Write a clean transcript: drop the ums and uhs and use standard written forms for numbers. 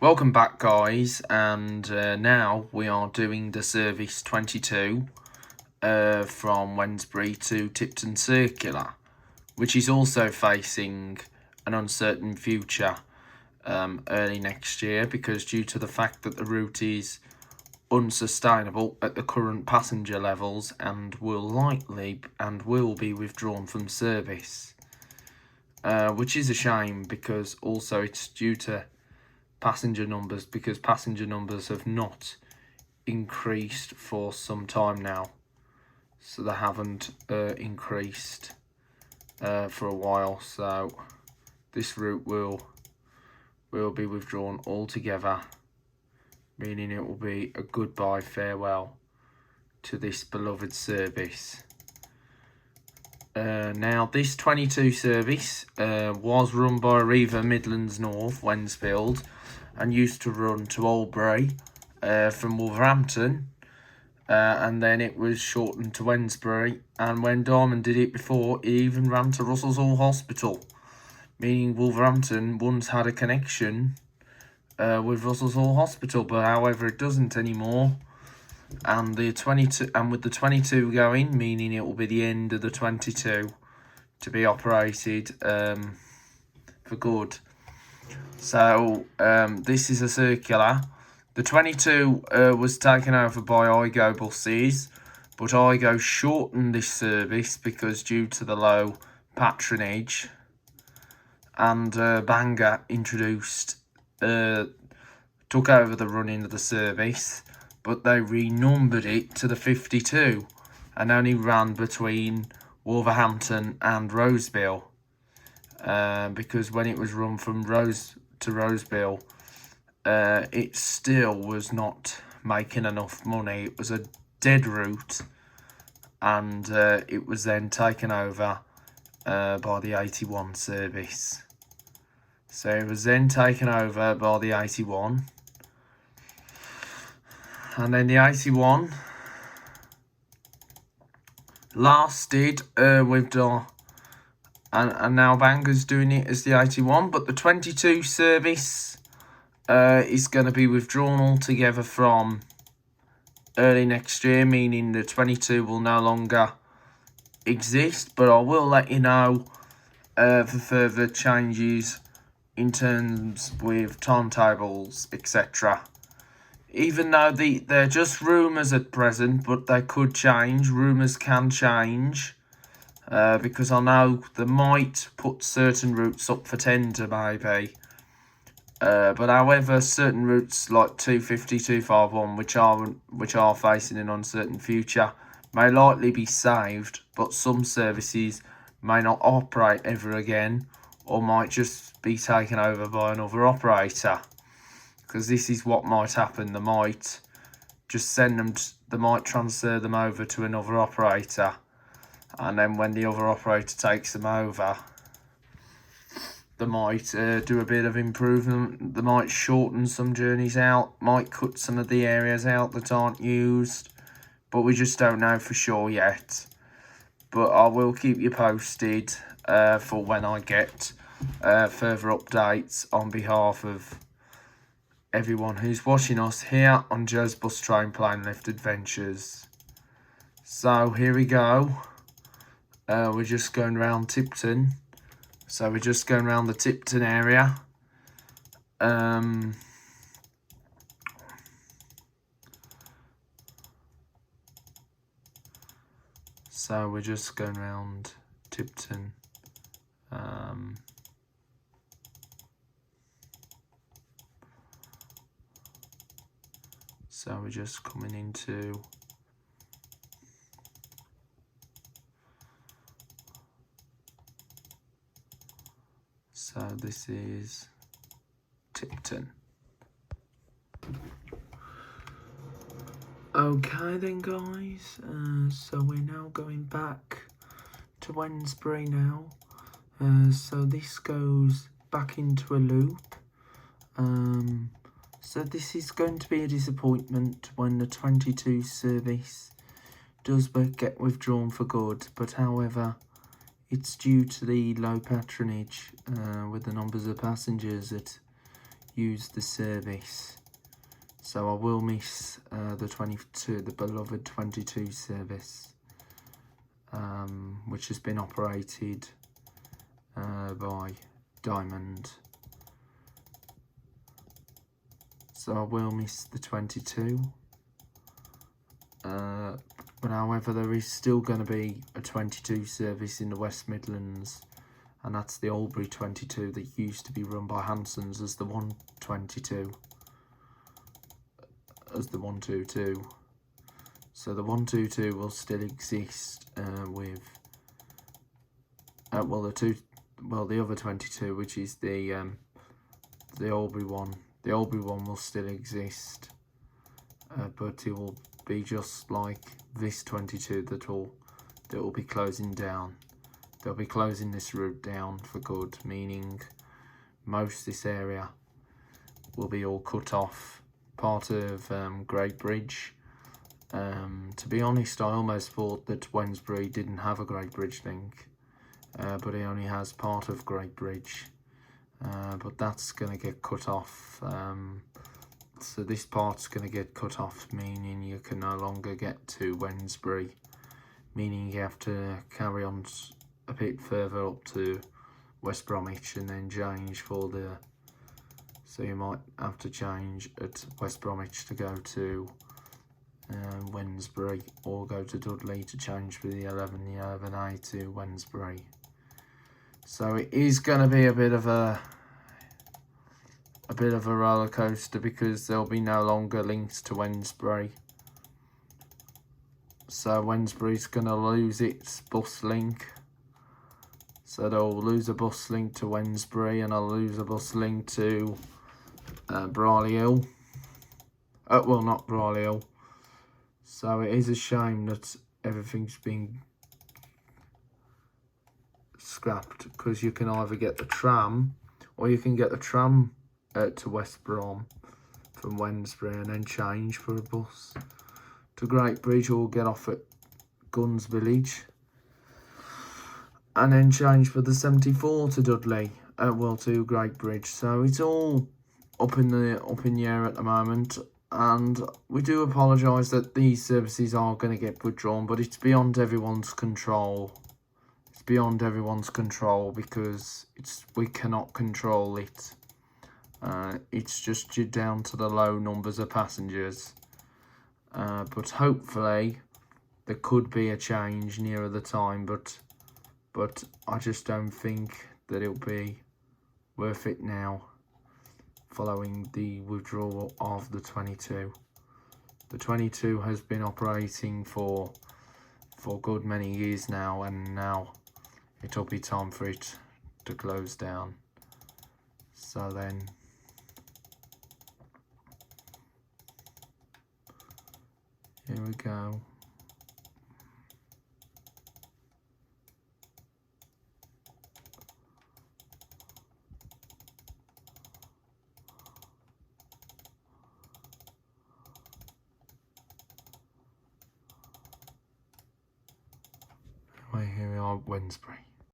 Welcome back, guys, and now we are doing the service 22 from Wednesbury to Tipton Circular, which is also facing an uncertain future early next year, because due to the fact that the route is unsustainable at the current passenger levels and will be withdrawn from service, which is a shame, because also it's due to passenger numbers, because passenger numbers have not increased for some time now. So they haven't increased for a while. So this route will be withdrawn altogether, meaning it will be a goodbye farewell to this beloved service. Now, this 22 service was run by Arriva Midlands North, Wednesfield, and used to run to Albury from Wolverhampton, and then it was shortened to Wednesbury, and when Diamond did it before, it even ran to Russell's Hall Hospital, meaning Wolverhampton once had a connection with Russell's Hall Hospital, but however it doesn't anymore. And with the 22 going, meaning it will be the end of the 22 to be operated for good. So this is a circular. The 22 was taken over by IGO buses, but IGO shortened this service because due to the low patronage, and Bangor took over the running of the service, but they renumbered it to the 52 and only ran between Wolverhampton and Roseville, because when it was run from Roseville, it still was not making enough money. It was a dead route, and it was then taken over by the 81 service. So it was then taken over by the 81. And then the 81 lasted with the... And now Bangor's doing it as the 81. But the 22 service is going to be withdrawn altogether from early next year, meaning the 22 will no longer exist. But I will let you know for further changes in terms with timetables, etc. Even though they're just rumours at present, but they could change. Rumours can change, because I know they might put certain routes up for tender, maybe. But however, certain routes like 250, 251, which are facing an uncertain future, may likely be saved, but some services may not operate ever again, or might just be taken over by another operator. Because this is what might happen. They might just they might transfer them over to another operator. And then when the other operator takes them over, they might do a bit of improvement. They might shorten some journeys out, might cut some of the areas out that aren't used. But we just don't know for sure yet. But I will keep you posted for when I get further updates on behalf of everyone who's watching us here on Joe's Bus Train Plane Lift Adventures. So here we go. We're just going around Tipton. So we're just going around the Tipton area. So we're just going around Tipton. So we're just coming into this is Tipton. Okay then, guys, so we're now going back to Wednesbury now. So this goes back into a loop. So this is going to be a disappointment when the 22 service does get withdrawn for good, but however, it's due to the low patronage with the numbers of passengers that use the service. So I will miss the beloved 22 service, which has been operated by Diamond. So I will miss the 22. But however, there is still going to be a 22 service in the West Midlands, and that's the Albury 22 that used to be run by Hanson's as the 122. As the 122. So the 122 will still exist with the other 22, which is the Albury one. The Albury one will still exist, but it will be just like this 22 that will be closing down. They'll be closing this route down for good, meaning most this area will be all cut off. Part of Great Bridge. To be honest, I almost thought that Wednesbury didn't have a Great Bridge link, but it only has part of Great Bridge. But that's going to get cut off. So this part's going to get cut off, meaning you can no longer get to Wednesbury, meaning you have to carry on a bit further up to West Bromwich and then change for the... So you might have to change at West Bromwich to go to Wednesbury, or go to Dudley to change for the 11A to Wednesbury. So it is going to be a bit of a roller coaster, because there'll be no longer links to Wednesbury. So Wednesbury's going to lose its bus link. So they'll lose a bus link to Wednesbury, and I'll lose a bus link to Brawley Hill. Well, not Brawley Hill. So it is a shame that everything's been scrapped, because you can either get the tram, or you can get the tram to West Brom from Wednesbury and then change for a bus to Great Bridge, or get off at Guns Village and then change for the 74 to Dudley, to Great Bridge. So it's all up in the air at the moment, and we do apologise that these services are going to get withdrawn, but it's beyond everyone's control. It's beyond everyone's control, because we cannot control it. It's just due down to the low numbers of passengers. But hopefully there could be a change nearer the time, but I just don't think that it'll be worth it now, following the withdrawal of the 22. The 22 has been operating for good many years now, and now it'll be time for it to close down. So then, here we go. Here we are, Wednesbury.